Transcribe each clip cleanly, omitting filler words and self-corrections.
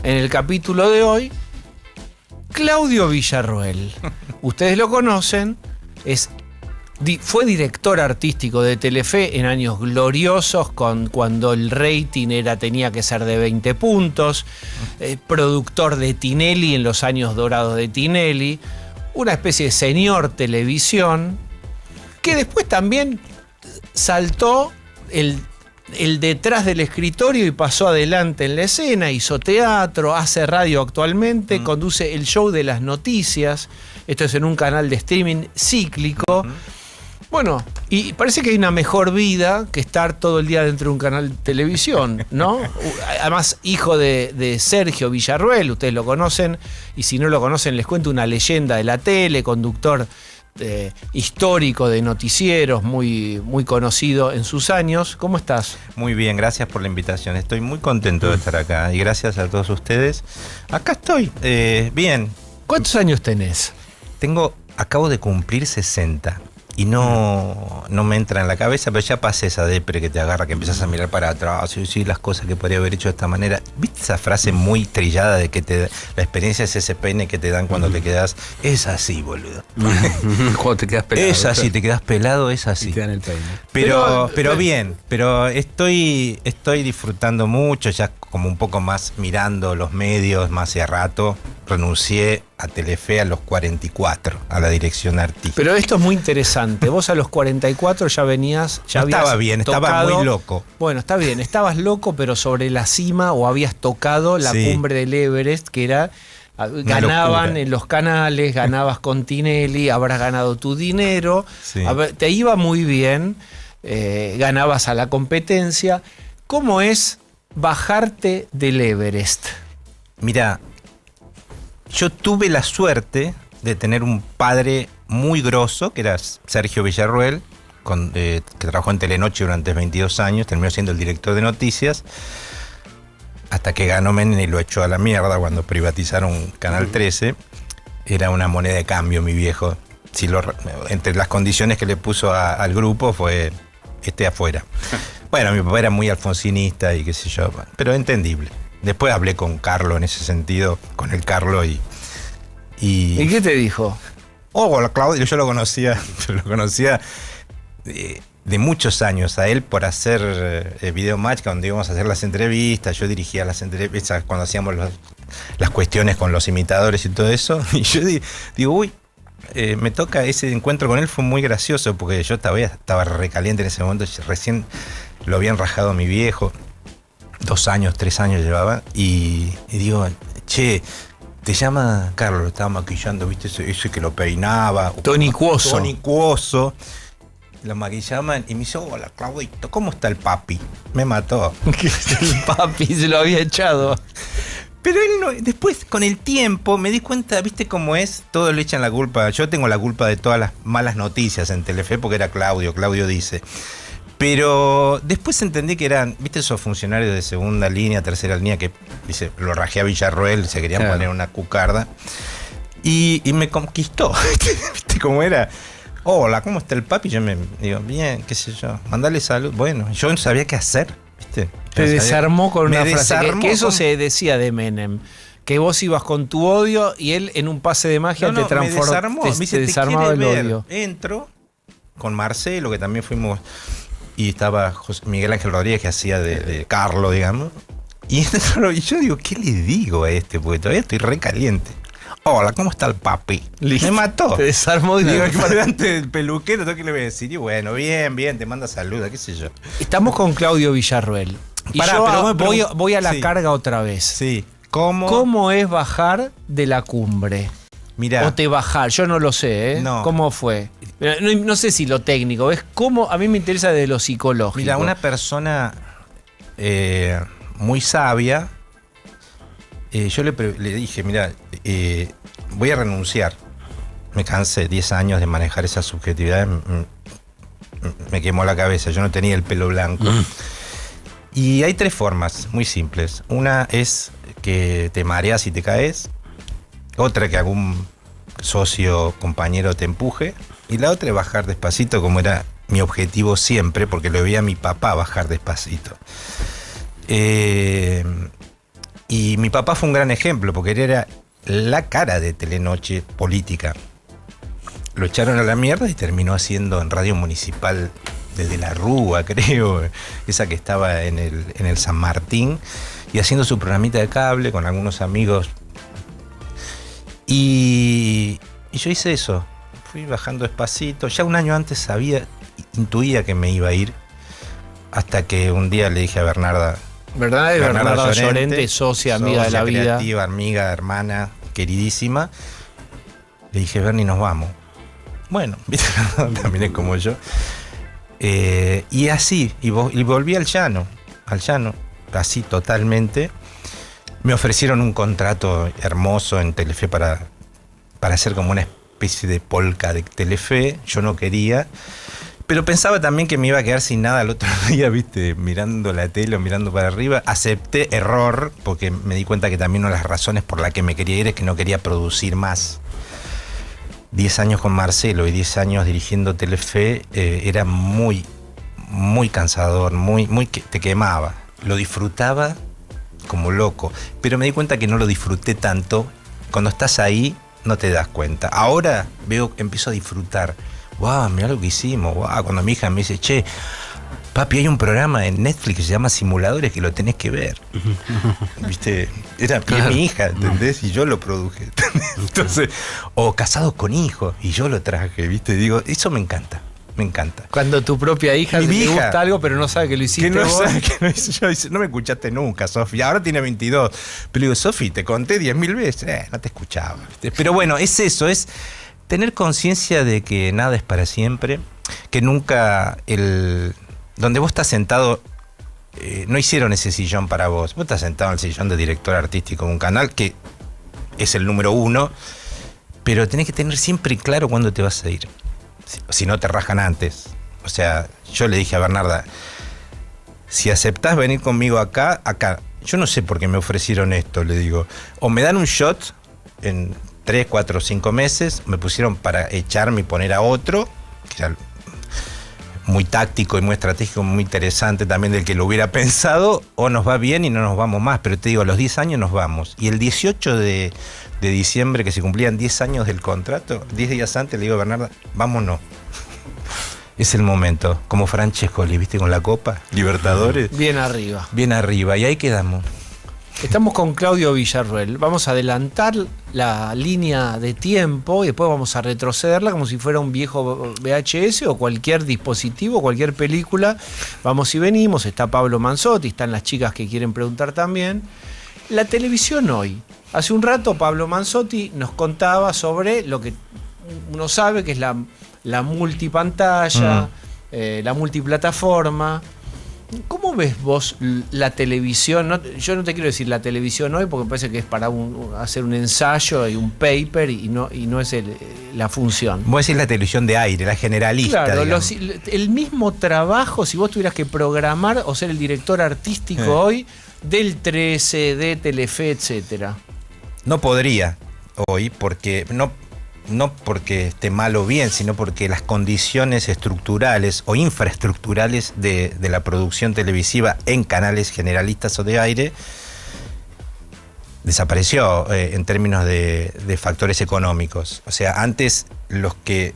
en el capítulo de hoy, Claudio Villarroel. Ustedes lo conocen, fue director artístico de Telefe en años gloriosos, cuando el rating tenía que ser de 20 puntos, productor de Tinelli en los años dorados de Tinelli, una especie de señor televisión, que después también saltó el detrás del escritorio y pasó adelante en la escena, hizo teatro, hace radio actualmente, conduce el show de las noticias, esto es en un canal de streaming cíclico. Bueno, y parece que hay una mejor vida que estar todo el día dentro de un canal de televisión, ¿no? Además, hijo de Sergio Villarroel, ustedes lo conocen, y si no lo conocen, les cuento una leyenda de la tele, conductor histórico de noticieros, muy, muy conocido en sus años. ¿Cómo estás? Muy bien, gracias por la invitación. Estoy muy contento de estar acá y gracias a todos ustedes. Acá estoy, bien. ¿Cuántos años tenés? Acabo de cumplir 60. Y no me entra en la cabeza, pero ya pasé esa depre que te agarra, que empiezas a mirar para atrás y decir las cosas que podría haber hecho de esta manera. ¿Viste esa frase muy trillada de que la experiencia es ese peine que te dan cuando te quedas? Es así, boludo. Cuando te quedas pelado. Es así, te quedas pelado, es así. Y te dan el peine. Pero bien, pero estoy disfrutando mucho, ya como un poco más mirando los medios, más hace rato. Renuncié a Telefe a los 44, a la dirección artística. Pero esto es muy interesante. Vos a los 44 ya venías... Ya estaba bien, estaba muy loco. Bueno, está bien, estabas loco, pero sobre la cima, o habías tocado la cumbre del Everest, que era... Ganaban en los canales, ganabas con Tinelli, habrás ganado tu dinero. Sí. Te iba muy bien, ganabas a la competencia. ¿Cómo es bajarte del Everest? Mira, yo tuve la suerte de tener un padre muy grosso, que era Sergio Villarroel, que trabajó en Telenoche durante 22 años, terminó siendo el director de noticias, hasta que ganó Menem y lo echó a la mierda cuando privatizaron Canal 13. Era una moneda de cambio, mi viejo. Entre las condiciones que le puso al grupo fue afuera. Bueno, mi papá era muy alfonsinista y qué sé yo, pero entendible. Después hablé con Carlo en ese sentido, con el Carlo y qué te dijo? Hola, Claudio, yo lo conocía de muchos años a él por hacer Video Match, donde íbamos a hacer las entrevistas. Yo dirigía las entrevistas cuando hacíamos las cuestiones con los imitadores y todo eso. Y yo digo, me toca ese encuentro con él, fue muy gracioso porque yo estaba recaliente en ese momento, recién lo habían rajado a mi viejo. 2 años, 3 años llevaba, y digo, che, te llama Carlos, lo estaba maquillando, viste, ese que lo peinaba. Tony Cuoso. Lo maquillaban y me dice, hola, Claudito, ¿cómo está el papi? Me mató. El papi se lo había echado. Pero él no, después, con el tiempo, me di cuenta, viste cómo es, todos le echan la culpa. Yo tengo la culpa de todas las malas noticias en Telefe, porque era Claudio dice. Pero después entendí que eran, viste, esos funcionarios de segunda línea, tercera línea, que dice, lo rajé a Villarroel, se querían poner una cucarda. Y me conquistó, ¿viste cómo era? Hola, ¿cómo está el papi? Yo me digo, bien, qué sé yo, mandale salud. Bueno, yo no sabía qué hacer, ¿viste? Te desarmó con una frase, que eso se decía de Menem. Que vos ibas con tu odio y él en un pase de magia te transformó. Te desarmaba el odio. Entro con Marcelo, que también fuimos... Y estaba Miguel Ángel Rodríguez, que hacía de Carlo, digamos. Y yo digo, ¿qué le digo a este? Porque todavía estoy re caliente. Hola, ¿cómo está el papi? Listo. Me mató. Te desarmó. Digo, delante del peluquero, ¿qué le voy a decir? Y bueno, bien, te manda saluda, qué sé yo. Estamos con Claudio Villarroel. Y voy a la carga otra vez. Sí. ¿Cómo es bajar de la cumbre? Mirá. O te bajar, yo no lo sé, ¿eh? No. ¿Cómo fue? No sé si lo técnico, es cómo, a mí me interesa de lo psicológico. Mira, una persona muy sabia, yo le dije, mira, voy a renunciar. Me cansé 10 años de manejar esas subjetividades, me quemó la cabeza, yo no tenía el pelo blanco. Y hay 3 formas muy simples. Una es que te mareas y te caes. Otra, que algún socio, compañero te empuje. Y la otra es bajar despacito, como era mi objetivo siempre, porque lo veía a mi papá bajar despacito. Y mi papá fue un gran ejemplo, porque él era la cara de Telenoche política. Lo echaron a la mierda y terminó haciendo en Radio Municipal desde La Rúa, creo, esa que estaba en el San Martín, y haciendo su programita de cable con algunos amigos. Y yo hice eso, fui bajando despacito. Ya un año antes intuía que me iba a ir, hasta que un día le dije a Bernarda Llorente, socia, amiga de la vida. Creativa, amiga, hermana, queridísima. Le dije, Berni, nos vamos. Bueno, también es como yo. Y así, y volví al llano, así totalmente. Me ofrecieron un contrato hermoso en Telefe para hacer como una especie de polka de Telefe. Yo no quería, pero pensaba también que me iba a quedar sin nada el otro día, viste, mirando la tele o mirando para arriba. Acepté, error, porque me di cuenta que también una de las razones por las que me quería ir es que no quería producir más. 10 años con Marcelo y 10 años dirigiendo Telefe era muy, muy cansador, te quemaba. Lo disfrutaba como loco, pero me di cuenta que no lo disfruté tanto. Cuando estás ahí no te das cuenta. Ahora empiezo a disfrutar. ¡Wow! Mirá lo que hicimos. ¡Wow! Cuando mi hija me dice, che, papi, hay un programa en Netflix que se llama Simuladores que lo tenés que ver. ¿Viste? Era mi hija, ¿entendés? Y yo lo produje. Entonces, o Casados con Hijos, y yo lo traje, ¿viste? Digo, eso me encanta. Me encanta. Cuando tu propia hija te gusta algo, pero no sabe que lo hiciste que no vos. Sabe que lo hice yo. Dice, no me escuchaste nunca, Sofi. Ahora tiene 22. Pero digo, Sofi, te conté 10.000 veces. No te escuchaba. ¿Viste? Pero bueno, es eso, es tener conciencia de que nada es para siempre, que nunca donde vos estás sentado, no hicieron ese sillón para vos. Vos estás sentado en el sillón de director artístico de un canal que es el número 1, pero tenés que tener siempre claro cuándo te vas a ir. Si no te rajan antes. O sea, yo le dije a Bernarda, si aceptás venir conmigo acá, yo no sé por qué me ofrecieron esto, le digo. O me dan un shot en 3, 4, 5 meses, me pusieron para echarme y poner a otro, que era muy táctico y muy estratégico, muy interesante también del que lo hubiera pensado, o nos va bien y no nos vamos más, pero te digo, a los 10 años nos vamos. Y el 18 de diciembre, que se cumplían 10 años del contrato, 10 días antes le digo a Bernarda, vámonos. Es el momento, como Francescoli, ¿viste? Con la Copa Libertadores. Bien arriba. Bien arriba, y ahí quedamos. Estamos con Claudio Villarroel. Vamos a adelantar la línea de tiempo y después vamos a retrocederla como si fuera un viejo VHS o cualquier dispositivo, cualquier película. Vamos y venimos. Está Pablo Manzotti, están las chicas que quieren preguntar también. La televisión hoy. Hace un rato Pablo Manzotti nos contaba sobre lo que uno sabe que es la multipantalla, la multiplataforma. ¿Cómo ves vos la televisión? Yo no te quiero decir la televisión hoy porque me parece que es para hacer un ensayo y un paper y no es la función. Vos decís la televisión de aire, la generalista. Claro, el mismo trabajo, si vos tuvieras que programar o ser el director artístico hoy del 13, de Telefe, etcétera. No podría hoy, porque no porque esté mal o bien, sino porque las condiciones estructurales o infraestructurales de la producción televisiva en canales generalistas o de aire desapareció en términos de factores económicos. O sea, antes los que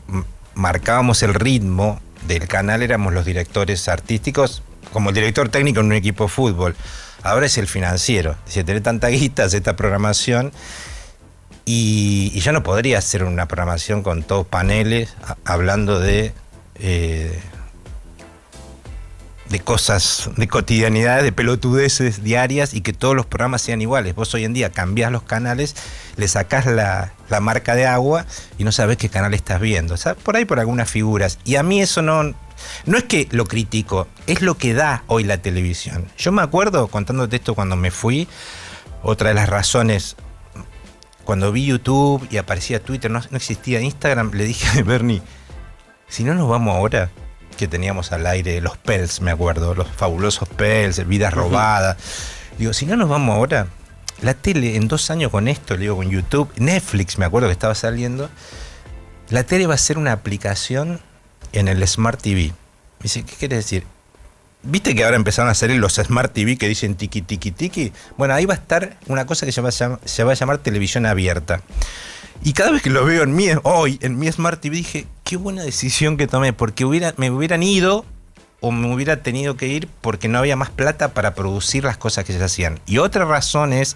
marcábamos el ritmo del canal éramos los directores artísticos, como el director técnico en un equipo de fútbol. Ahora es el financiero. Dice, tener tanta guita, hacer esta programación. Y yo no podría hacer una programación con todos paneles hablando de cosas, de cotidianidades, de pelotudeces diarias y que todos los programas sean iguales. Vos hoy en día cambiás los canales, le sacás la marca de agua y no sabés qué canal estás viendo. O sea, por ahí por algunas figuras. Y a mí eso no es que lo critico, es lo que da hoy la televisión. Yo me acuerdo, contándote esto cuando me fui, otra de las razones... Cuando vi YouTube y aparecía Twitter, no existía Instagram, le dije a Bernie, si no nos vamos ahora, que teníamos al aire los Pels, me acuerdo, los fabulosos Pels, Vidas Robadas. Digo, si no nos vamos ahora, la tele en 2 años con esto, le digo, con YouTube, Netflix, me acuerdo que estaba saliendo, la tele va a ser una aplicación en el Smart TV. Me dice, ¿qué quiere decir? viste que ahora empezaron a hacer los Smart TV que dicen tiki, tiki, tiki. Bueno, ahí va a estar una cosa que se va a llamar televisión abierta. Y cada vez que lo veo en mi Smart TV, dije, qué buena decisión que tomé, porque me hubieran ido o me hubiera tenido que ir porque no había más plata para producir las cosas que se hacían. Y otra razón es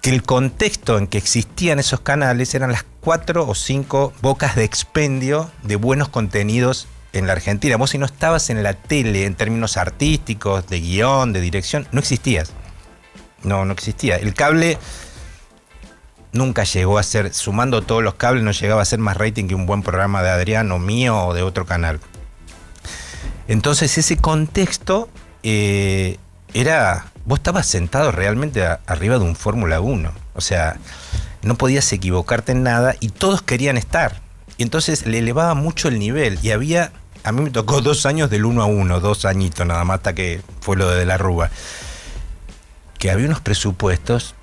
que el contexto en que existían esos canales eran las 4 o 5 bocas de expendio de buenos contenidos en la Argentina. Vos si no estabas en la tele en términos artísticos, de guión, de dirección, no existías. No existía. El cable nunca llegó a ser, sumando todos los cables, no llegaba a ser más rating que un buen programa de Adrián o mío o de otro canal. Entonces ese contexto era... Vos estabas sentado realmente arriba de un Fórmula 1. O sea, no podías equivocarte en nada y todos querían estar. Y entonces le elevaba mucho el nivel. Y había... A mí me tocó 2 años del 1-1, 2 añitos nada más, hasta que fue lo de la Rúa. Que había unos presupuestos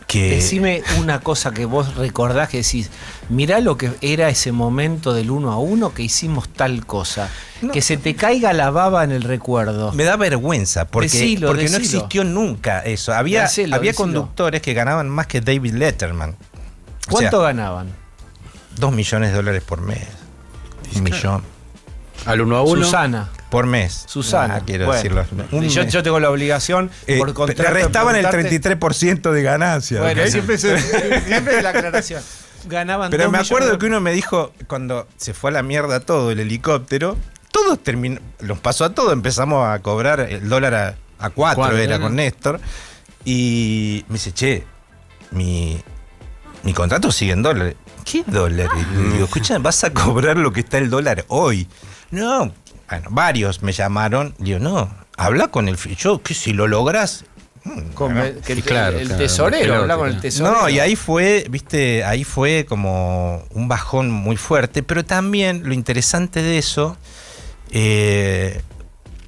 que... Decime una cosa que vos recordás, que decís, mirá lo que era ese momento del 1-1 que hicimos tal cosa. No. Que se te caiga la baba en el recuerdo. Me da vergüenza, porque decilo. No existió nunca eso. Había conductores que ganaban más que David Letterman. ¿Cuánto ganaban? $2 millones por mes. $1 millón. Al 1-1. Susana. Por mes. Susana. Quiero decirlo. Yo tengo la obligación. Por contrato, le restaban el 33% de ganancia. Bueno, ¿okay? siempre la aclaración. Ganaban. Pero me acuerdo que uno me dijo, cuando se fue a la mierda todo el helicóptero, todos los pasó a todos, empezamos a cobrar el dólar a 4, era con Néstor. Y me dice, che, mi contrato sigue en dólares. ¿Qué dólar? Y le digo, escucha, vas a cobrar lo que está el dólar hoy. No, bueno, varios me llamaron. Digo, no, habla con el yo que si lo lográs. El tesorero, habla con el tesorero. No, y ahí fue, viste, ahí fue como un bajón muy fuerte, pero también lo interesante de eso,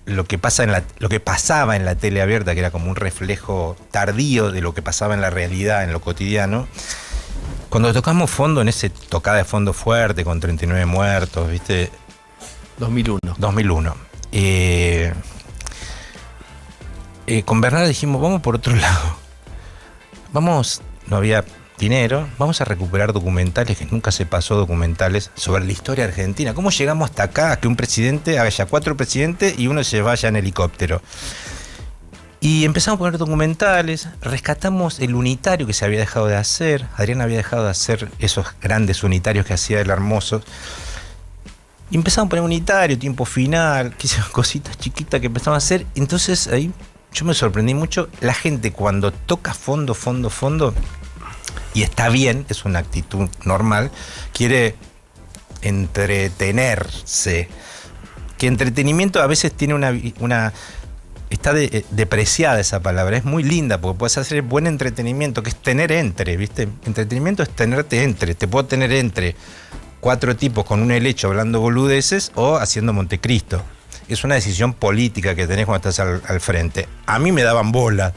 lo que pasaba en la tele abierta, que era como un reflejo tardío de lo que pasaba en la realidad, en lo cotidiano. Cuando tocamos fondo, en ese tocada de fondo fuerte, con 39 muertos, ¿viste? 2001. Con Bernardo dijimos, vamos por otro lado. No había dinero, vamos a recuperar documentales, que nunca se pasó documentales sobre la historia argentina. ¿Cómo llegamos hasta acá? A que un presidente haya 4 presidentes y uno se vaya en helicóptero. Y empezamos a poner documentales, rescatamos el unitario que se había dejado de hacer. Adrián había dejado de hacer esos grandes unitarios que hacía el Hermoso. Y empezamos a poner unitario, tiempo final, cositas chiquitas que empezamos a hacer. Entonces ahí yo me sorprendí mucho. La gente cuando toca fondo, y está bien, es una actitud normal, quiere entretenerse. Que entretenimiento a veces tiene una está depreciada esa palabra, es muy linda porque puedes hacer buen entretenimiento, que es tener entre, ¿viste? Entretenimiento es tenerte entre, te puedo tener entre 4 tipos con un helecho hablando boludeces o haciendo Montecristo. Es una decisión política que tenés cuando estás al frente. A mí me daban bola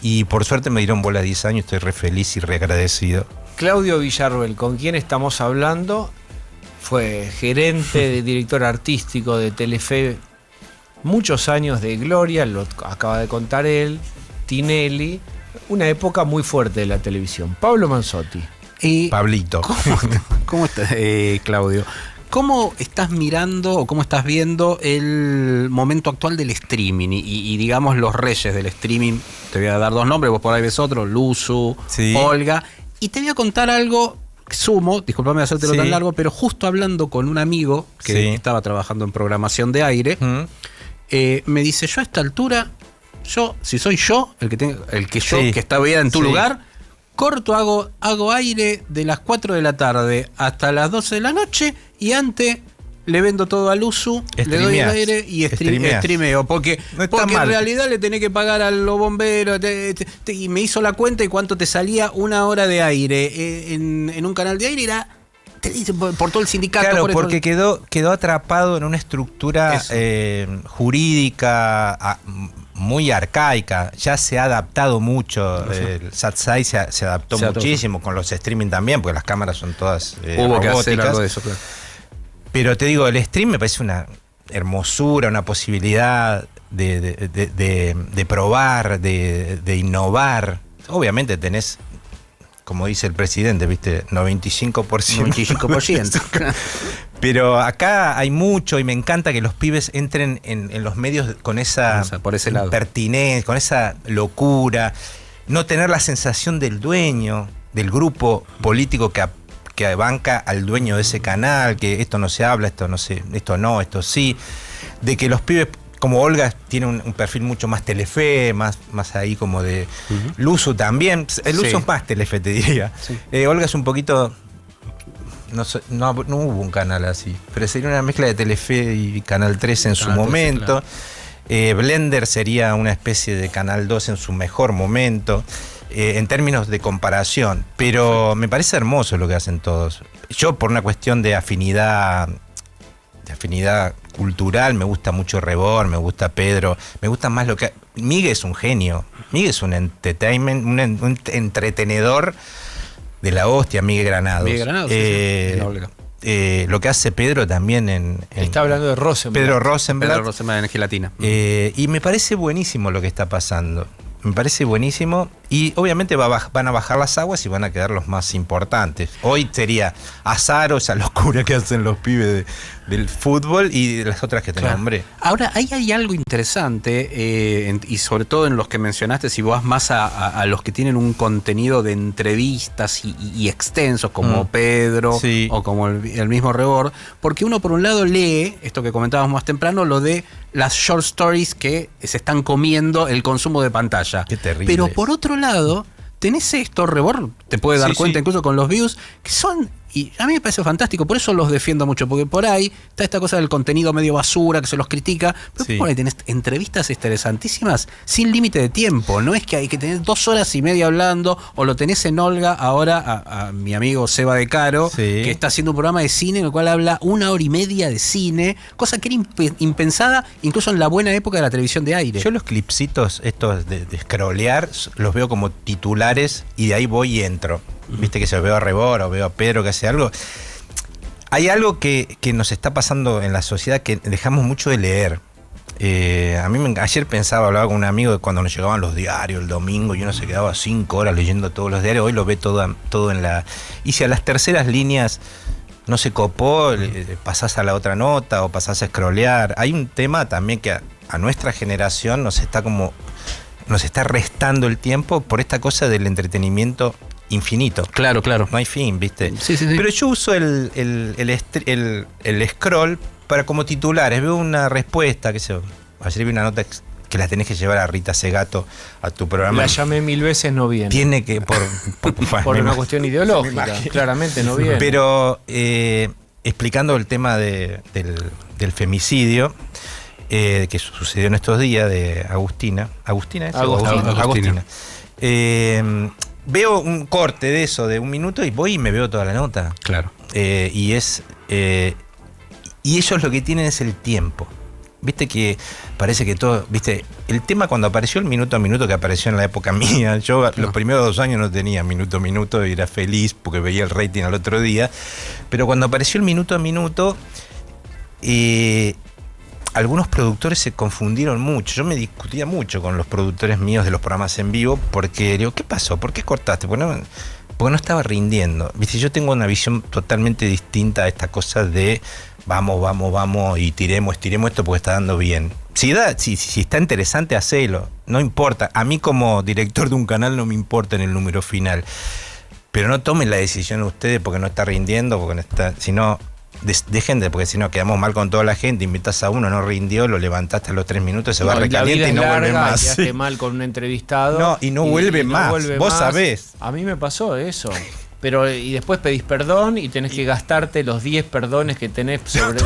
y por suerte me dieron bola 10 años, estoy re feliz y re agradecido. Claudio Villarroel, ¿con quién estamos hablando? Fue gerente, director artístico de Telefe. Muchos años de gloria, lo acaba de contar él, Tinelli, una época muy fuerte de la televisión. Pablo Manzotti. Pablito. ¿Cómo estás, Claudio? ¿Cómo estás mirando o cómo estás viendo el momento actual del streaming y digamos los reyes del streaming? Te voy a dar 2 nombres, vos por ahí ves otro, Luzu, sí. Olga. Y te voy a contar algo, sumo, disculpame hacértelo tan largo, pero justo hablando con un amigo que estaba trabajando en programación de aire, me dice, yo a esta altura, si soy yo, que está bien en tu lugar, corto, hago aire de las 4 de la tarde hasta las 12 de la noche y antes le vendo todo al Usu, le doy el aire y streameo. Porque en realidad le tenés que pagar a los bomberos. Y me hizo la cuenta y cuánto te salía 1 hora de aire en un canal de aire. Era por todo el sindicato. Claro, porque quedó atrapado en una estructura jurídica muy arcaica. Ya se ha adaptado mucho. El SATSAI se adaptó muchísimo con los streaming también, porque las cámaras son todas Hubo robóticas. que hacer algo de eso, claro. Pero te digo, el stream me parece una hermosura, una posibilidad de probar, de innovar. Obviamente tenés, como dice el presidente, ¿viste? 95%. 95%. Pero acá hay mucho y me encanta que los pibes entren en los medios con esa por ese lado. pertinencia, con esa locura. No tener la sensación del dueño, del grupo político que banca al dueño de ese canal, que esto no se habla, esto no, esto sí. De que los pibes, como Olga tiene un perfil mucho más Telefe, más ahí como de Luzu también. El Luzu es más Telefe, te diría. Sí. Olga es un poquito... No hubo un canal así, pero sería una mezcla de Telefe y Canal 13 en su momento. Claro. Blender sería una especie de Canal 2 en su mejor momento, en términos de comparación. Pero me parece hermoso lo que hacen todos. Yo, por una cuestión de afinidad cultural, me gusta mucho Rebord, me gusta Pedro, me gusta más lo que... Migue es un genio, Migue es un entertainment, un entretenedor de la hostia, Miguel Granados. Miguel Granados, sí. Lo que hace Pedro también está hablando de Rosenblatt. Pedro Rosenblatt en Gelatina. Y me parece buenísimo lo que está pasando. Me parece buenísimo. Y obviamente van a bajar las aguas y van a quedar los más importantes. Hoy sería Azaro, esa locura que hacen los pibes del fútbol, y las otras que te nombré. Ahora, ahí hay algo interesante, y sobre todo en los que mencionaste, si vas más a los que tienen un contenido de entrevistas y extensos, como Pedro o como el mismo Rebord, porque uno por un lado lee, esto que comentábamos más temprano, lo de las short stories que se están comiendo el consumo de pantalla. Qué terrible. Pero por otro lado, tenés esto, Rebord te puede dar cuenta incluso con los views, que son, y a mí me parece fantástico, por eso los defiendo mucho, porque por ahí está esta cosa del contenido medio basura, que se los critica, pero por ahí tenés entrevistas interesantísimas sin límite de tiempo, no es que hay que tener 2 horas y media hablando, o lo tenés en Olga ahora a mi amigo Seba de Caro, que está haciendo un programa de cine en el cual habla 1 hora y media de cine, cosa que era impensada incluso en la buena época de la televisión de aire. Yo los clipsitos estos de scrollear los veo como titulares y de ahí voy y entro. Viste que se veo a Rebord o veo a Pedro que hace algo. Hay algo que nos está pasando en la sociedad, que dejamos mucho de leer. Ayer hablaba con un amigo de cuando nos llegaban los diarios el domingo y uno se quedaba 5 horas leyendo todos los diarios. Hoy lo ve todo en la... Y si a las terceras líneas no se copó, pasás a la otra nota o pasás a scrollear. Hay un tema también que a nuestra generación nos está restando el tiempo por esta cosa del entretenimiento infinito. Claro. No hay fin, ¿viste? Sí. Pero yo uso el scroll para como titulares. Veo una respuesta, ayer vi una nota que la tenés que llevar a Rita Segato a tu programa. La llamé 1000 veces, no viene. Tiene que, por una cuestión ideológica, claramente no viene. Pero explicando el tema del femicidio, que sucedió en estos días, de Agustina. ¿Agustina? Veo un corte de eso de 1 minuto y voy y me veo toda la nota. Claro. Y ellos lo que tienen es el tiempo. Viste que parece que todo, viste, el tema cuando apareció el minuto a minuto, que apareció en la época mía, yo los primeros 2 años no tenía minuto a minuto y era feliz porque veía el rating al otro día, pero cuando apareció el minuto a minuto, algunos productores se confundieron mucho. Yo me discutía mucho con los productores míos de los programas en vivo porque digo, ¿qué pasó? ¿Por qué cortaste? Porque no estaba rindiendo. Viste, yo tengo una visión totalmente distinta a esta cosa de vamos y tiremos esto porque está dando bien. Si está interesante, hacelo. No importa. A mí como director de un canal no me importa en el número final. Pero no tomen la decisión ustedes porque no está rindiendo, porque no está, sino dejen porque si no quedamos mal con toda la gente. Invitas a uno, no rindió, lo levantaste a los 3 minutos, se va recaliente y no vuelve más. Quedaste mal con un entrevistado. No, y no vuelve más. Vos sabés. A mí me pasó eso. Pero y después pedís perdón y tenés que gastarte los 10 perdones que tenés sobre...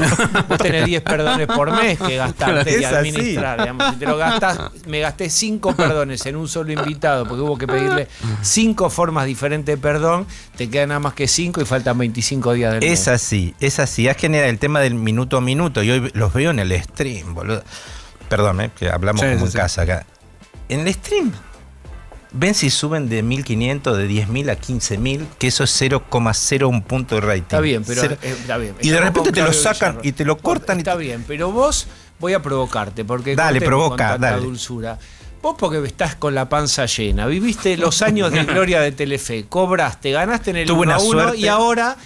Vos tenés 10 perdones por mes que gastarte y administrar. Digamos, si te lo gastás, me gasté 5 perdones en un solo invitado porque hubo que pedirle 5 formas diferentes de perdón, te quedan nada más que 5 y faltan 25 días del mes. Es así. Es general el tema del minuto a minuto y hoy los veo en el stream, boludo. Perdón, que hablamos como en casa acá. En el stream ven si suben de 1.500, de 10.000 a 15.000, que eso es 0,01 punto de rating. Está bien, pero Cero. está bien. Y de Estamos repente con te lo Claudio sacan Villarroel. y te lo cortan. Está bien, pero vos voy a provocarte, porque Dale, contemos provoca, con tanta dale. dulzura. Vos porque estás con la panza llena, viviste los años de gloria de Telefe, cobraste, ganaste en el Tuve 1 a una 1 suerte. y ahora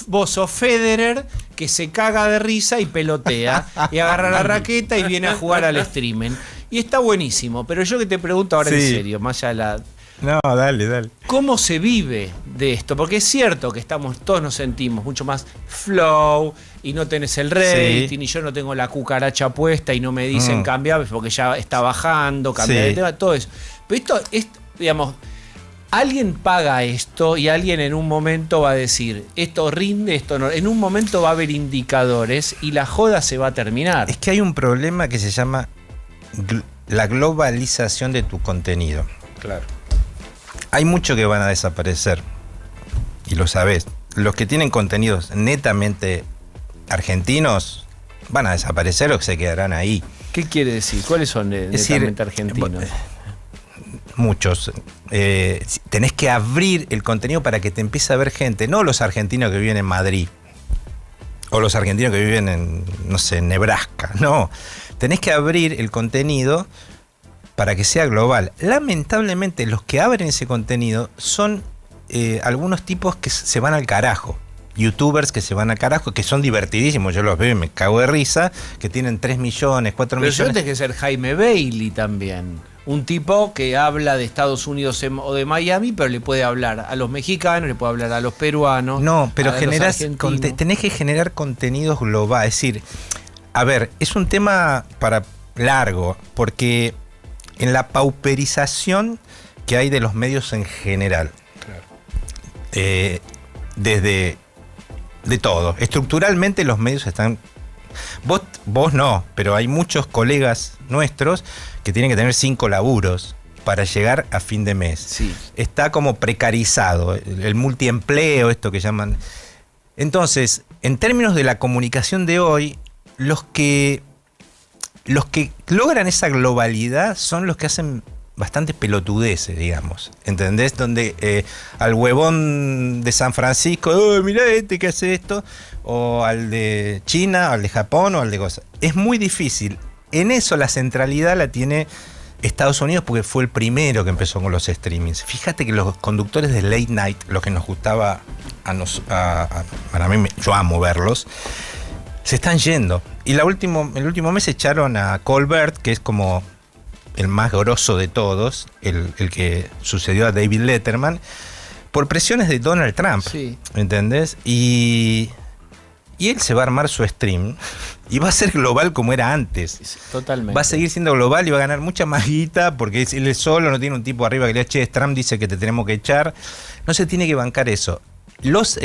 vos sos Federer que se caga de risa y pelotea y agarra la raqueta y viene a jugar al streaming. Y está buenísimo, pero yo que te pregunto ahora en Sí. serio, más allá de la... No, dale. ¿Cómo se vive de esto? Porque es cierto que todos nos sentimos mucho más flow y no tenés el rating y yo no tengo la cucaracha puesta y no me dicen cambiar porque ya está bajando, cambiar Sí. de tema, todo eso. Pero esto es, digamos, alguien paga esto y alguien en un momento va a decir, esto rinde, esto no. En un momento va a haber indicadores y la joda se va a terminar. Es que hay un problema que se llama la globalización de tu contenido. Claro. Hay muchos que van a desaparecer, y lo sabés. Los que tienen contenidos netamente argentinos van a desaparecer o se quedarán ahí. ¿Qué quiere decir? ¿Cuáles son netamente argentinos? Muchos. Tenés que abrir el contenido para que te empiece a ver gente, no los argentinos que viven en Madrid o los argentinos que viven en, no sé, en Nebraska. No, tenés que abrir el contenido para que sea global. Lamentablemente los que abren ese contenido son algunos tipos que se van al carajo. Youtubers que se van al carajo, que son divertidísimos, yo los veo y me cago de risa, que tienen 3 millones, 4 Pero yo millones. tenés que ser Jaime Bailey también. Un tipo que habla de Estados Unidos o de Miami, pero le puede hablar a los mexicanos, le puede hablar a los peruanos. No, pero a los generás argentinos. tenés que generar contenidos globales. Es decir, a ver, es un tema para largo, porque en la pauperización que hay de los medios en general, desde de todo, estructuralmente los medios están... Vos no, pero hay muchos colegas nuestros que tienen que tener 5 laburos para llegar a fin de mes. Sí. Está como precarizado, el multiempleo, esto que llaman. Entonces, en términos de la comunicación de hoy, los que logran esa globalidad son los que hacen bastante pelotudeces, digamos, ¿entendés? Donde al huevón de San Francisco, mirá este que hace esto, o al de China, al de Japón, o al de cosas. Es muy difícil. En eso la centralidad la tiene Estados Unidos porque fue el primero que empezó con los streamings. Fíjate que los conductores de Late Night, lo que nos gustaba para mí, yo amo verlos, se están yendo. Y el último mes echaron a Colbert, que es como el más grosso de todos, el que sucedió a David Letterman, por presiones de Donald Trump. Sí. ¿Entendés? Y él se va a armar su stream y va a ser global como era antes. Totalmente. Va a seguir siendo global y va a ganar mucha más guita porque él es solo, no tiene un tipo arriba que le diga, che, Trump dice que te tenemos que echar. No se tiene que bancar eso. Los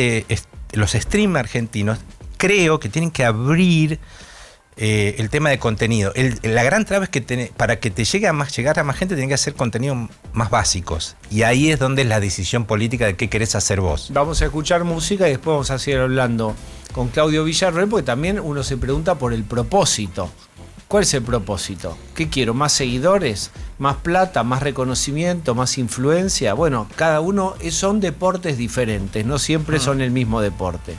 stream argentinos creo que tienen que abrir el tema de contenido. La gran traba es que para que te llegar a más gente tienen que hacer contenidos más básicos. Y ahí es donde es la decisión política de qué querés hacer vos. Vamos a escuchar música y después vamos a seguir hablando con Claudio Villarroel, porque también uno se pregunta por el propósito. ¿Cuál es el propósito? ¿Qué quiero? ¿Más seguidores? ¿Más plata? ¿Más reconocimiento? ¿Más influencia? Bueno, cada uno son deportes diferentes, no siempre son el mismo deporte.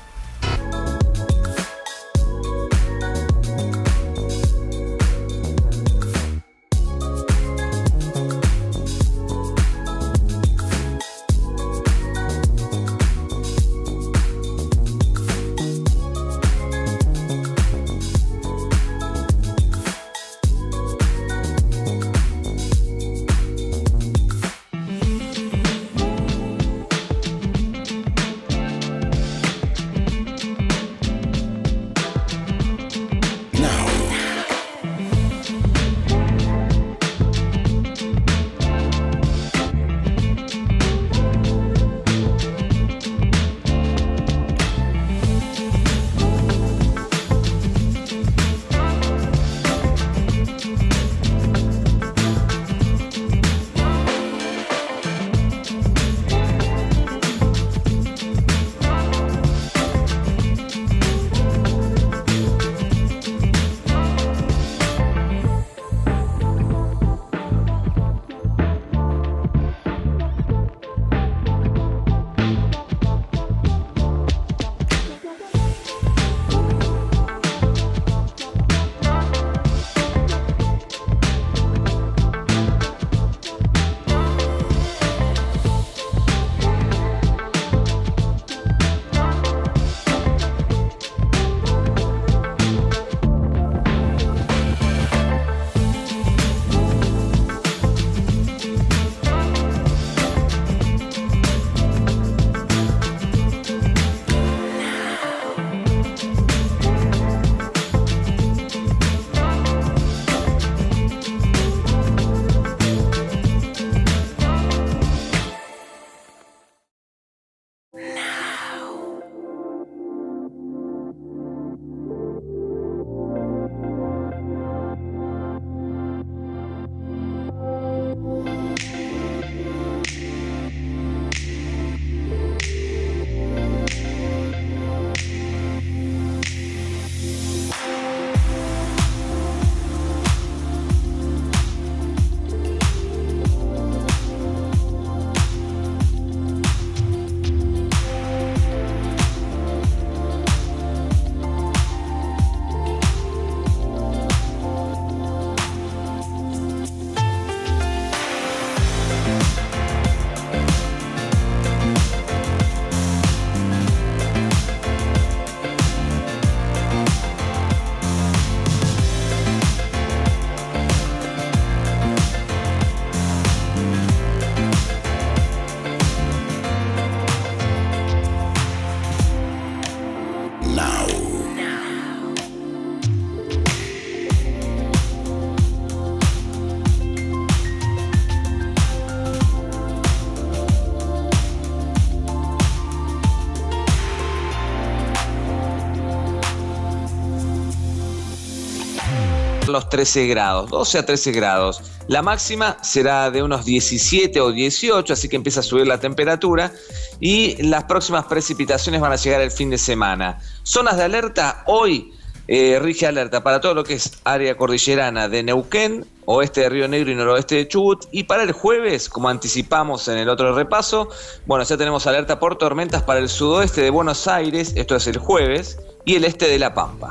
los 13 grados, 12 a 13 grados. La máxima será de unos 17 o 18, así que empieza a subir la temperatura y las próximas precipitaciones van a llegar el fin de semana. Zonas de alerta hoy. Rige alerta para todo lo que es área cordillerana de Neuquén, oeste de Río Negro y noroeste de Chubut. Y para el jueves, como anticipamos en el otro repaso, bueno, ya tenemos alerta por tormentas para el sudoeste de Buenos Aires, esto es el jueves, y el este de La Pampa.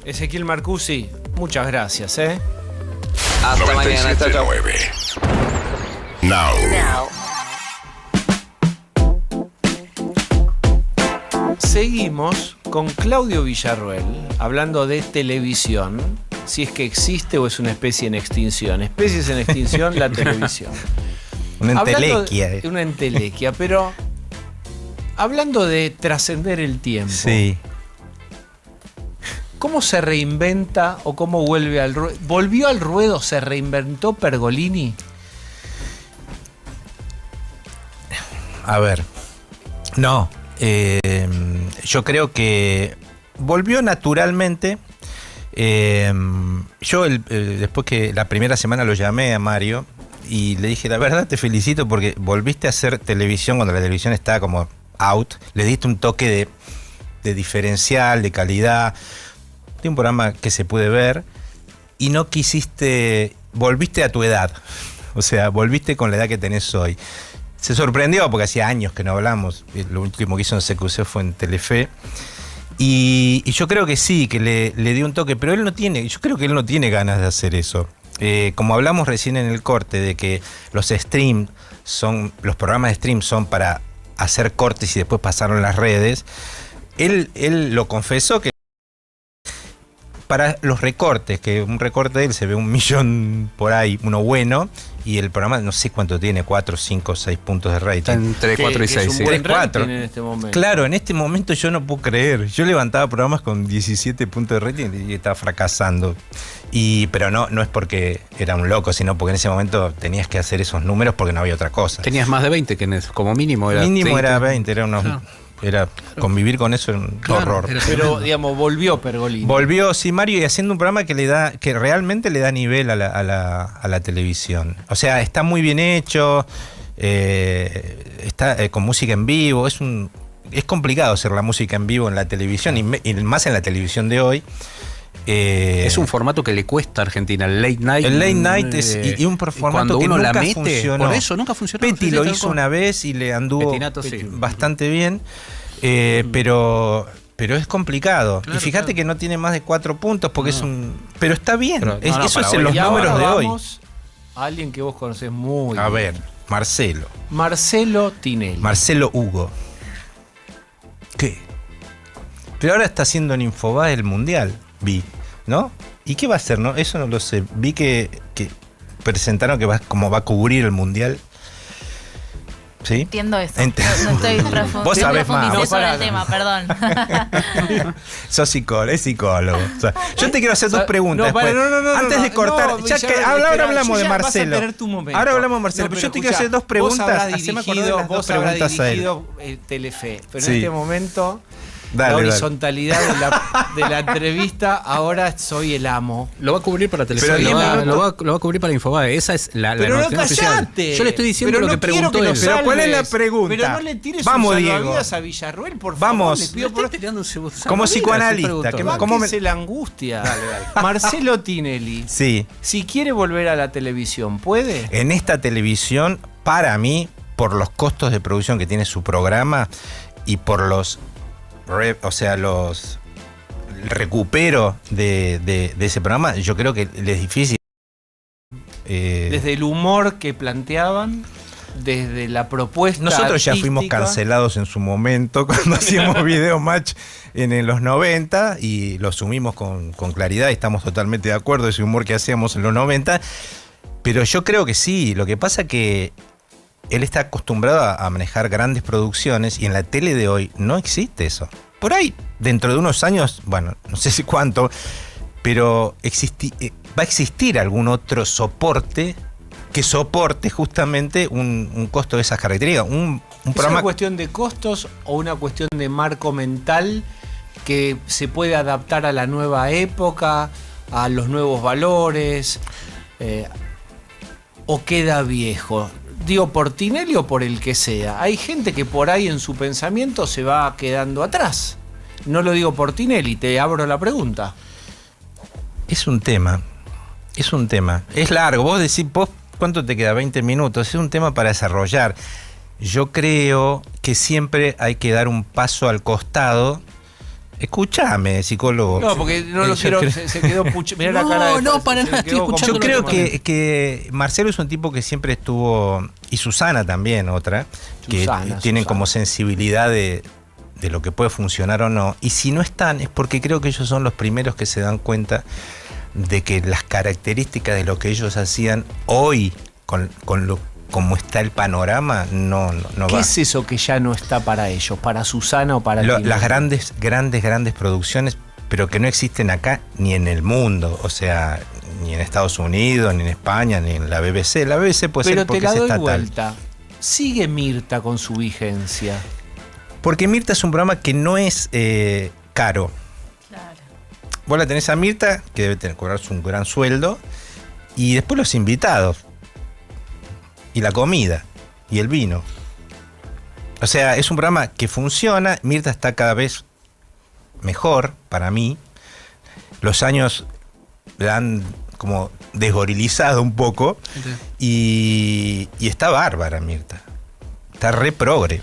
Ezequiel Marcusi, muchas gracias. Hasta mañana. Hasta chao. Now. Seguimos con Claudio Villarroel hablando de televisión, si es que existe o es una especie en extinción. Especies en extinción, la televisión. Una entelequia. Una entelequia, pero hablando de trascender el tiempo. Sí. ¿Cómo se reinventa o cómo vuelve al ruedo? ¿Volvió al ruedo? ¿Se reinventó Pergolini? A ver. No. Yo creo que volvió naturalmente. Yo después que la primera semana lo llamé a Mario y le dije, la verdad te felicito porque volviste a hacer televisión cuando la televisión estaba como out. Le diste un toque de diferencial, de calidad, de un programa que se puede ver y no quisiste, volviste a tu edad. O sea, volviste con la edad que tenés hoy. Se sorprendió porque hacía años que no hablamos. Lo último que hizo en CQC fue en Telefe. Y yo creo que sí, que le dio un toque, pero yo creo que él no tiene ganas de hacer eso. Como hablamos recién en el corte de que los programas de stream son para hacer cortes y después pasarlo en las redes, él lo confesó que para los recortes, que un recorte de él se ve 1 millón por ahí, uno bueno, y el programa no sé cuánto tiene, 4, 5, 6 puntos de rating. Está entre 4 y 6, es un sí. buen 3, 4. rating en este momento. Claro, en este momento yo no puedo creer. Yo levantaba programas con 17 puntos de rating y estaba fracasando. Pero no es porque era un loco, sino porque en ese momento tenías que hacer esos números porque no había otra cosa. Tenías más de 20, que como mínimo era Mínimo 30. era 20, era unos... Claro. Era convivir con eso era un horror. Pero, digamos, volvió Pergolini. Volvió, sí, Mario, y haciendo un programa que realmente le da nivel a la televisión. O sea, está muy bien hecho, está con música en vivo. Es complicado hacer la música en vivo en la televisión, y más en la televisión de hoy. Es un formato que le cuesta a Argentina, el late night. El late night es y un formato que uno nunca la mete, funcionó. por eso nunca funcionó. Petty lo hizo una vez y le anduvo Pettinato, sí. bastante bien, pero es complicado. Claro, y fíjate claro. que no tiene más de 4 puntos porque es un... Pero está bien, Pero, eso para es en hoy. los Y ahora números de hoy. vamos a alguien que vos conocés muy A bien. ver, Marcelo Tinelli. Marcelo Hugo. ¿Qué? Pero ahora está haciendo en Infobae el Mundial, ¿no? ¿Y qué va a hacer, no? Eso no lo sé. Vi que presentaron que va a cubrir el Mundial. ¿Sí? Entiendo eso. Ent- No estoy Vos sabés más. profundicé No, sobre pará. el tema, perdón. Sos psicólogo, es psicólogo. O sea, yo te quiero hacer dos preguntas. No, para, después. no, Antes de cortar, no, ya que Villarreal, ahora espera, hablamos de ya vas a Marcelo. tener tu momento. Ahora hablamos de Marcelo. No, pero pero yo te quiero escuchá, hacer dos preguntas. Vos habrás Haceme acordar de las dos vos habrás preguntas a él. dirigido Telefe, pero Sí. en este momento Dale, la dale. horizontalidad de la entrevista, ahora soy el amo. Lo va a cubrir para televisión. Pero Lo va, 10 lo va a cubrir para Infobae. Esa es la Pero no noticia oficial. callate. Yo le estoy diciendo Pero lo no que quiero preguntó que él. lo Pero ¿cuál es la salves. pregunta? Pero no le tires Vamos, un Diego. salvavidas a Villarroel, por favor. Vamos. Le pido por... Como psicoanalista, que ¿Cómo ¿cómo me- la angustia? Marcelo Tinelli, Sí. si quiere volver a la televisión, ¿puede? En esta televisión, para mí, por los costos de producción que tiene su programa y por los el recupero de ese programa, yo creo que le es difícil. Desde el humor que planteaban, desde la propuesta Nosotros ya fuimos artística. cancelados en su momento cuando hacíamos video match en los 90 y lo asumimos con claridad y estamos totalmente de acuerdo de ese humor que hacíamos en los 90. Pero yo creo que sí, lo que pasa que él está acostumbrado a manejar grandes producciones y en la tele de hoy no existe eso. Por ahí, dentro de unos años, bueno, no sé si cuánto, pero va a existir algún otro soporte que soporte justamente un costo de esas características. Un ¿Es programa... una cuestión de costos o una cuestión de marco mental que se puede adaptar a la nueva época? a los nuevos valores? ¿O queda viejo? Digo, por Tinelli o por el que sea. Hay gente que por ahí en su pensamiento se va quedando atrás. No lo digo por Tinelli, te abro la pregunta. Es un tema. Es largo. Vos decís, ¿cuánto te queda? 20 minutos. Es un tema para desarrollar. Yo creo que siempre hay que dar un paso al costado. Escúchame, psicólogo. No, porque no lo quiero. Se quedó mirá la cara de. No, para nada, estoy escuchando. Yo creo que Marcelo es un tipo que siempre estuvo. Y Susana también, otra. Que tienen como sensibilidad de lo que puede funcionar o no. Y si no están, es porque creo que ellos son los primeros que se dan cuenta de que las características de lo que ellos hacían hoy, como está el panorama, no va. ¿Qué es eso que ya no está para ellos? ¿Para Susana o para las grandes producciones, pero que no existen acá ni en el mundo? O sea, ni en Estados Unidos, ni en España, ni en la BBC. La BBC puede ser porque es estatal. Pero te la doy vuelta. ¿Sigue Mirta con su vigencia? Porque Mirta es un programa que no es caro. Claro. Vos la tenés a Mirta, que debe cobrarse un gran sueldo, y después los invitados. Y la comida, y el vino. O sea, es un programa que funciona. Mirta está cada vez mejor, para mí. Los años la han como desgorilizado un poco. Sí. Y está bárbara Mirta. Está re progre.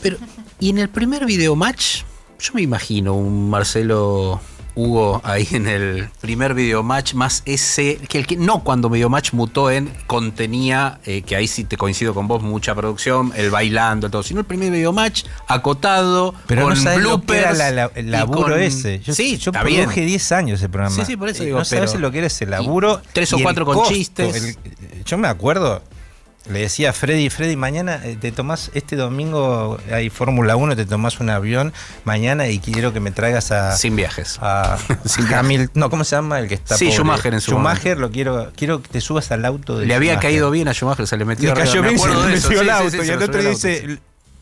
Pero, y en el primer Videomatch, yo me imagino un Marcelo Hugo ahí en el primer Videomatch, más ese, que no cuando Videomatch mutó en contenía, que ahí sí te coincido con vos, mucha producción, el bailando, todo, sino el primer Videomatch acotado, pero con no sabes bloopers, lo que era el laburo ese. Yo produje 10 años ese programa. Sí, por eso digo. No sabes lo que era ese laburo. 3 o 4 con costo, chistes. Yo me acuerdo. Le decía a Freddy, Mañana te tomás, este domingo hay Fórmula 1, te tomás un avión mañana y quiero que me traigas a... Sin viajes. Sin Hamilton. No, ¿cómo se llama el que está pobre? Schumacher en su Schumacher, momento. quiero que te subas al auto de Le Schumacher. había caído bien a Schumacher, se le metió. Le cayó bien, se le metió el auto. Sí, y el otro dice...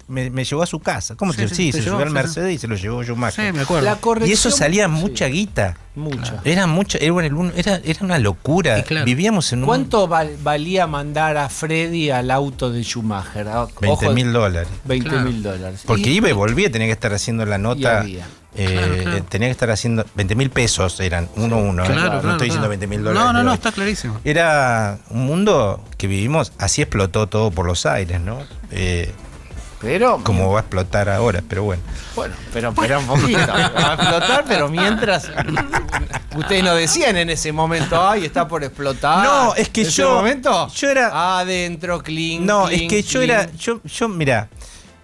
Me llevó a su casa. ¿Cómo se subió al Mercedes y se lo llevó Schumacher? Sí, me acuerdo. Y eso salía mucha guita. Mucha. Era una locura. Claro. Vivíamos en un... ¿Cuánto valía mandar a Freddy al auto de Schumacher? $20.000. $20.000. Porque iba y volvía, tenía que estar haciendo la nota. Claro. Tenía que estar haciendo $20.000 eran, uno. No estoy diciendo $20.000. No, está clarísimo. Era un mundo que vivimos, así explotó todo por los aires, ¿no? Pero como va a explotar ahora, pero bueno. Bueno, pero un poquito. Va a explotar, pero mientras ustedes no decían en ese momento, ay, está por explotar. No, es que ¿En ese momento? Yo era adentro, clink. No, clink, es que yo clink. era mirá,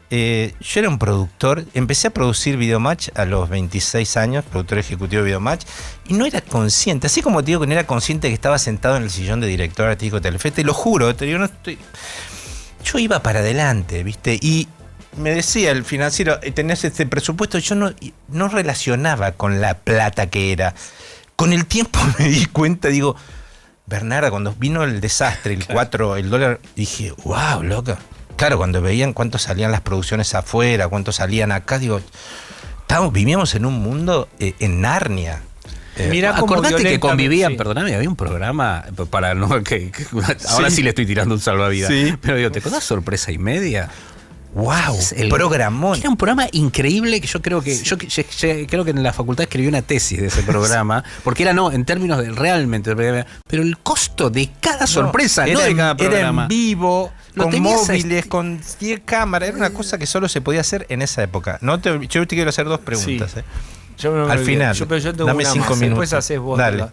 yo era un productor, empecé a producir Videomatch a los 26 años, productor ejecutivo de Videomatch, y no era consciente, así como te digo que no era consciente que estaba sentado en el sillón de director artístico de Telefe, te lo juro, yo iba para adelante, ¿viste? Y me decía el financiero, tenés este presupuesto, yo no relacionaba con la plata que era. Con el tiempo me di cuenta, digo, Bernarda, cuando vino el desastre, el dólar, dije, wow, loca. Claro, cuando veían cuánto salían las producciones afuera, cuánto salían acá, digo, vivíamos en un mundo en Narnia. Mira, acordate que convivían, perdóname, había un programa para no ahora sí le estoy tirando un salvavidas. Sí. Pero digo, ¿te acordás Sorpresa y Media? ¡Wow! El programón. Era un programa increíble que yo creo que creo que en la facultad escribí una tesis de ese programa, porque era en términos de realmente, pero el costo de cada sorpresa, no de cada programa. Era en vivo, con móviles, con 10 cámaras, era una cosa que solo se podía hacer en esa época. Yo te quiero hacer 2 preguntas. Sí. Al final, yo tengo dame una 5 más. minutos. Después haces vos. Dale.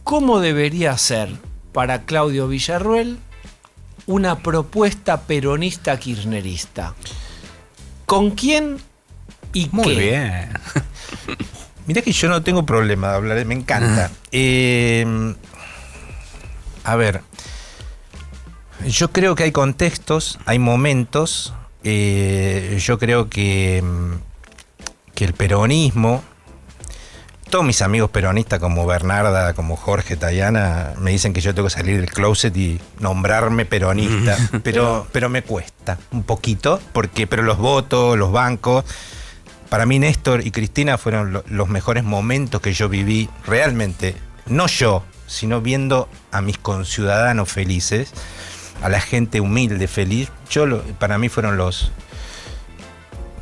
¿Cómo debería ser para Claudio Villarroel una propuesta peronista kirchnerista? ¿Con quién y Muy qué? bien. Mirá que yo no tengo problema de hablar, me encanta. A ver, yo creo que hay contextos, hay momentos. Yo creo que el peronismo, todos mis amigos peronistas como Bernarda, como Jorge, Tayana, me dicen que yo tengo que salir del closet y nombrarme peronista, pero me cuesta un poquito, pero los votos, los bancos, para mí Néstor y Cristina fueron los mejores momentos que yo viví realmente, no yo, sino viendo a mis conciudadanos felices, a la gente humilde, feliz. Para mí fueron los...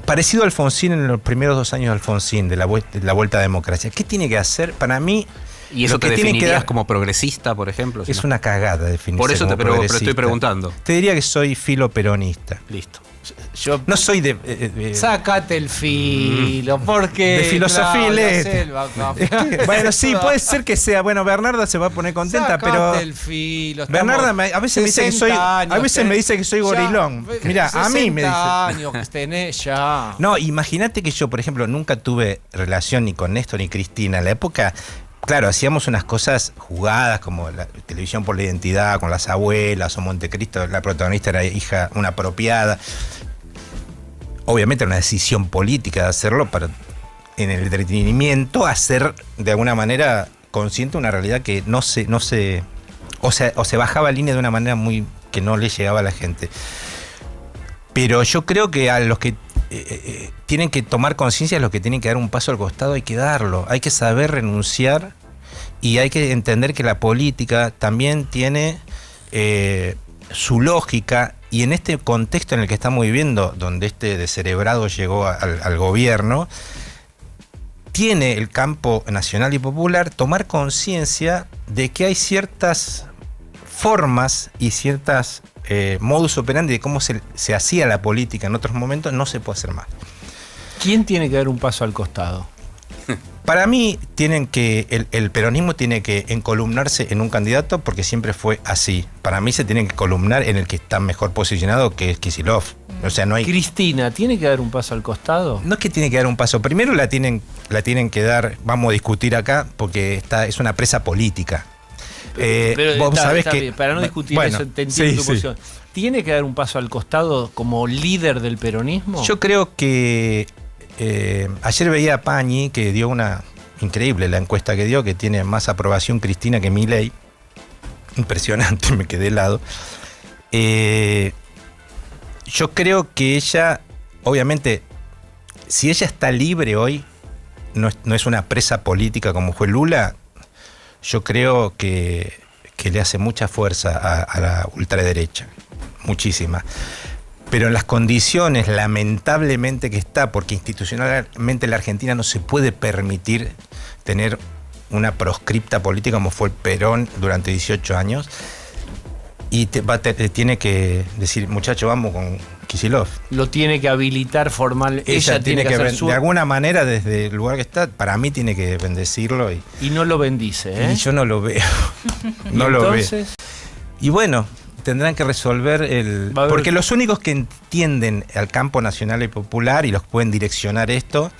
Parecido a Alfonsín en los primeros 2 años de Alfonsín, de la vuelta a democracia. ¿Qué tiene que hacer? Para mí... ¿Y eso lo te que tiene que definirías dar como progresista, por ejemplo? es una cagada definirse Por eso como pero estoy progresista. preguntando. Te diría que soy filo peronista. Listo. Yo No soy de... Sácate el filo, porque... De filosofía Claudia letra. Selva, Bueno, sí, puede ser que sea. Bueno, Bernarda se va a poner contenta, Sácate pero... el filo. Bernarda a veces me dice que soy... A veces me dice que soy gorilón. Mira, a mí me dice... 60 años que tenés ya. No, imagínate que yo, por ejemplo, nunca tuve relación ni con Néstor ni Cristina. En la época, claro, hacíamos unas cosas jugadas como la televisión por la identidad, con las abuelas o Montecristo, la protagonista era hija, una apropiada. Obviamente era una decisión política de hacerlo para, en el entretenimiento, hacer de alguna manera consciente una realidad que no se o se bajaba línea de una manera muy que no le llegaba a la gente. Pero yo creo que a los que tienen que tomar conciencia, a los que tienen que dar un paso al costado, hay que darlo. Hay que saber renunciar y hay que entender que la política también tiene su lógica. Y en este contexto en el que estamos viviendo, donde este descerebrado llegó al gobierno, tiene el campo nacional y popular tomar conciencia de que hay ciertas formas y ciertas modus operandi de cómo se hacía la política en otros momentos, no se puede hacer más. ¿Quién tiene que dar un paso al costado? Para mí, el peronismo tiene que encolumnarse en un candidato porque siempre fue así. Para mí se tiene que columnar en el que está mejor posicionado, que es Kicillof. O sea, no hay... Cristina, ¿tiene que dar un paso al costado? No es que tiene que dar un paso. Primero la tienen que dar, vamos a discutir acá, porque es una presa política. Pero vos sabés está que... bien, para no discutir bueno, eso, te entiendo sí, tu sí. posición. ¿Tiene que dar un paso al costado como líder del peronismo? Yo creo que ayer veía a Pañi, que dio una increíble la encuesta que dio, que tiene más aprobación Cristina que Milei. Impresionante, me quedé helado. Yo creo que ella, obviamente, si ella está libre hoy, no es una presa política como fue Lula, yo creo que le hace mucha fuerza a la ultraderecha, muchísima. Pero en las condiciones, lamentablemente, que está, porque institucionalmente la Argentina no se puede permitir tener una proscripta política como fue el Perón durante 18 años, y tiene que decir, muchacho, vamos con Kicillof. Lo tiene que habilitar formal. Ella tiene que hacer de alguna manera, desde el lugar que está, para mí tiene que bendecirlo. Y no lo bendice, ¿eh? Y yo no lo veo. No lo veo. Y bueno, tendrán que resolver porque los únicos que entienden al campo nacional y popular y los pueden direccionar esto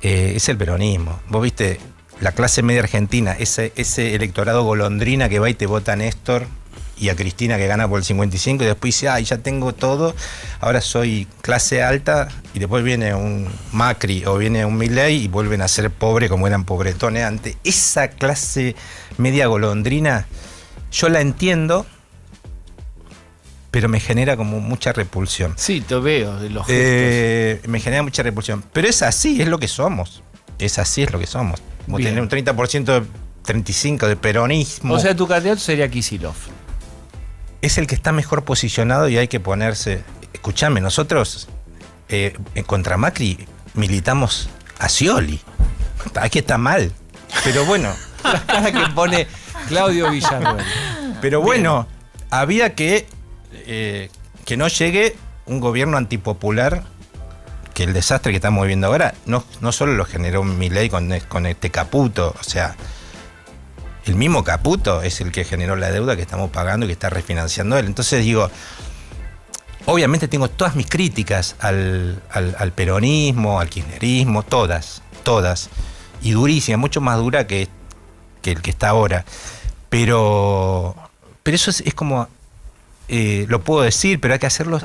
es el peronismo. Vos viste la clase media argentina, ese electorado golondrina que va y te vota a Néstor y a Cristina, que gana por el 55, y después dice, ya tengo todo, ahora soy clase alta, y después viene un Macri o viene un Milei y vuelven a ser pobres como eran pobretones antes. Esa clase media golondrina, yo la entiendo, pero me genera como mucha repulsión. Sí, te veo de los gestos. Me genera mucha repulsión. Pero es así, es lo que somos. Es así, es lo que somos. Vos tenés un 30%, 35% de peronismo. O sea, tu candidato sería Kicillof. Es el que está mejor posicionado y hay que ponerse... Escuchame, nosotros contra Macri militamos a Scioli. Aquí está mal. Pero bueno... La cara que pone Claudio Villarruel. Pero bueno, había que no llegue un gobierno antipopular, que el desastre que estamos viviendo ahora no solo lo generó Milei con este Caputo, o sea, el mismo Caputo es el que generó la deuda que estamos pagando y que está refinanciando él. Entonces digo, obviamente tengo todas mis críticas al peronismo, al kirchnerismo, todas, y durísimas, mucho más dura que el que está ahora. Pero eso es como... lo puedo decir, pero hay que hacerlo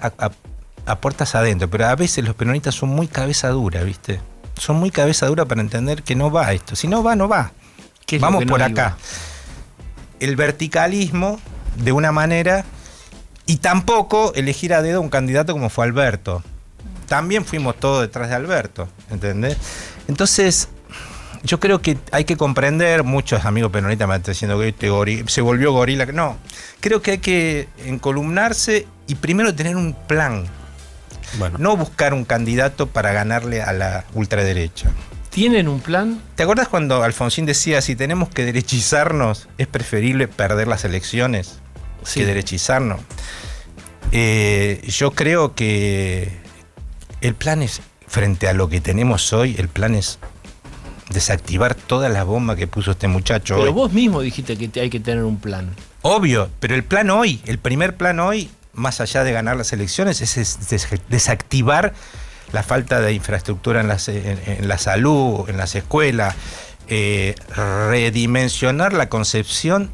a puertas adentro. Pero a veces los peronistas son muy cabeza dura, ¿viste? Son muy cabeza dura para entender que no va esto. Si no va, no va. Vamos por acá. El verticalismo, de una manera, y tampoco elegir a dedo un candidato como fue Alberto. también fuimos todos detrás de Alberto, ¿entendés? Entonces, yo creo que hay que comprender, muchos amigos peronistas me están diciendo que se volvió gorila. No, creo que hay que encolumnarse y primero tener un plan. Bueno. No buscar un candidato para ganarle a la ultraderecha. ¿Tienen un plan? ¿Te acuerdas cuando Alfonsín decía, si tenemos que derechizarnos, es preferible perder las elecciones que derechizarnos? Yo creo que el plan es, frente a lo que tenemos hoy, el plan es desactivar todas las bombas que puso este muchacho Pero hoy. vos mismo dijiste que hay que tener un plan. Obvio, pero el plan hoy, el primer plan hoy, más allá de ganar las elecciones, es desactivar la falta de infraestructura en la salud, en las escuelas, redimensionar la concepción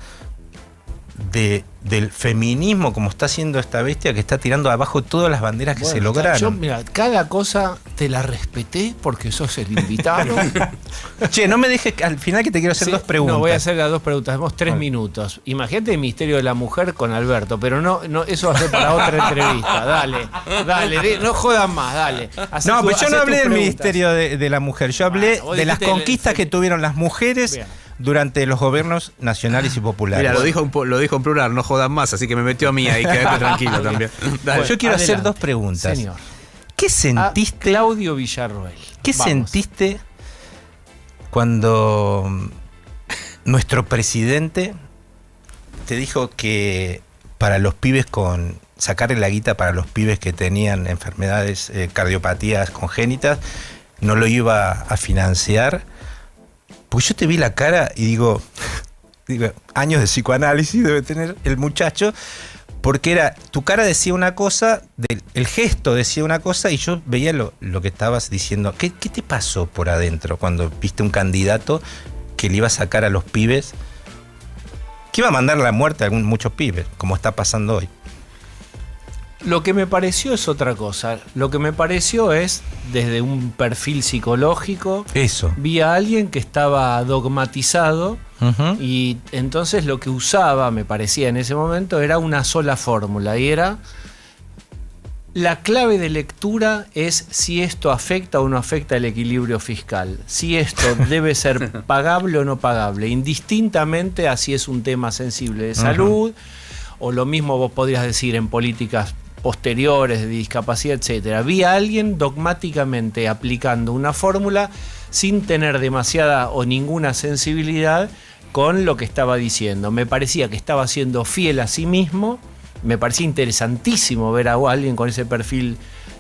del feminismo, como está haciendo esta bestia que está tirando abajo todas las banderas que se lograron. Yo, mira, cada cosa te la respeté porque sos el invitado. Che, no me dejes, al final que te quiero hacer Sí, dos preguntas. No, voy a hacer las dos preguntas. Tenemos 3 minutos. Imagínate el misterio de la mujer con Alberto, pero no, eso va a ser para otra entrevista. Dale, no jodan más, dale. No, pues yo no hablé del ministerio de la mujer, yo hablé vos de las dijiste conquistas que tuvieron las mujeres. Bien. Durante los gobiernos nacionales y populares. Mira, lo dijo en plural, no jodan más, así que me metió a mí ahí, quédate tranquilo también. Dale. Bueno, yo quiero hacer adelante. dos preguntas. Señor. ¿Qué sentiste? Claudio Villarroel. ¿Qué Vamos. sentiste cuando nuestro presidente te dijo que para los pibes sacarle la guita para los pibes que tenían enfermedades, cardiopatías congénitas, no lo iba a financiar? Porque yo te vi la cara y digo, años de psicoanálisis debe tener el muchacho, porque tu cara decía una cosa, el gesto decía una cosa, y yo veía lo que estabas diciendo. ¿Qué te pasó por adentro cuando viste un candidato que le iba a sacar a los pibes, que iba a mandar a la muerte a muchos pibes, como está pasando hoy? Lo que me pareció es otra cosa. Lo que me pareció es, desde un perfil psicológico, Eso. vi a alguien que estaba dogmatizado. Uh-huh. Y entonces lo que usaba, me parecía en ese momento, era una sola fórmula. Y era, la clave de lectura es si esto afecta o no afecta el equilibrio fiscal. Si esto debe ser pagable o no pagable. Indistintamente a si es un tema sensible de salud, o lo mismo vos podrías decir en políticas posteriores de discapacidad, etcétera. Vi a alguien dogmáticamente aplicando una fórmula sin tener demasiada o ninguna sensibilidad con lo que estaba diciendo. Me parecía que estaba siendo fiel a sí mismo. Me parecía interesantísimo ver a alguien con ese perfil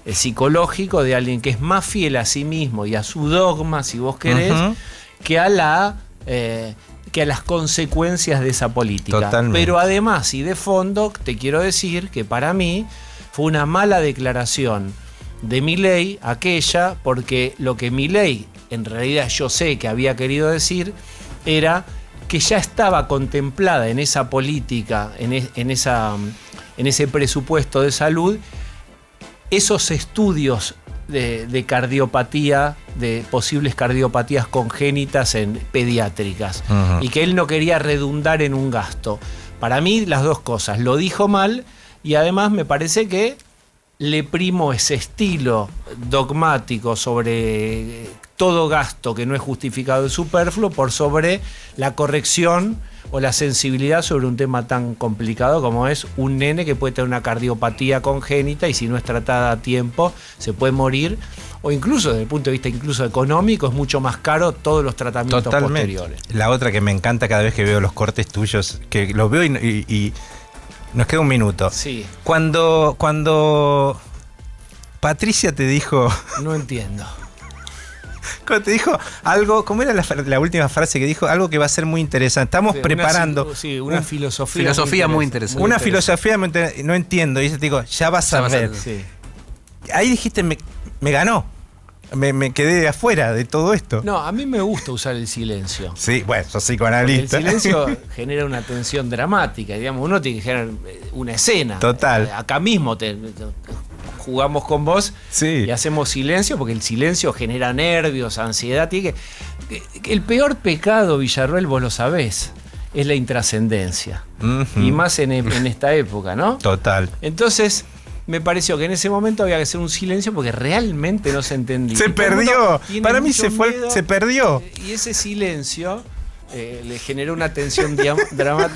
psicológico de alguien que es más fiel a sí mismo y a su dogma, si vos querés, que a las consecuencias de esa política. Totalmente. Pero además y de fondo, te quiero decir que para mí fue una mala declaración de Milei aquella, porque lo que Milei en realidad yo sé que había querido decir era que ya estaba contemplada en esa política, en ese presupuesto de salud, esos estudios de cardiopatía, de posibles cardiopatías congénitas pediátricas, y que él no quería redundar en un gasto. Para mí las dos cosas, lo dijo mal, y además me parece que le primo ese estilo dogmático sobre todo gasto que no es justificado y superfluo por sobre la corrección o la sensibilidad sobre un tema tan complicado como es un nene que puede tener una cardiopatía congénita y si no es tratada a tiempo se puede morir, o incluso desde el punto de vista incluso económico es mucho más caro todos los tratamientos posteriores. La otra que me encanta cada vez que veo los cortes tuyos, que los veo y nos queda un minuto. Sí. Cuando Patricia te dijo... No entiendo. Cuando te dijo algo, ¿cómo era la última frase que dijo? Algo que va a ser muy interesante. Estamos preparando... Una filosofía. Filosofía muy interesante. Una filosofía, no entiendo. Y dice, te digo, ya vas a ver. Sí. Ahí dijiste, me ganó. Me quedé afuera de todo esto. No, a mí me gusta usar el silencio. Sí, bueno, sos Porque psicoanalista. el silencio genera una tensión dramática, digamos, uno tiene que generar una escena. Total. Acá mismo jugamos con vos Sí. y hacemos silencio porque el silencio genera nervios, ansiedad. El peor pecado, Villarroel, vos lo sabés, es la intrascendencia. Ujú. Y más en esta época, ¿no? Total. Entonces, me pareció que en ese momento había que hacer un silencio porque realmente no se entendía. Se Y todo el mundo perdió. tiene Para mí mucho miedo, se perdió. y ese silencio le generó una tensión dramática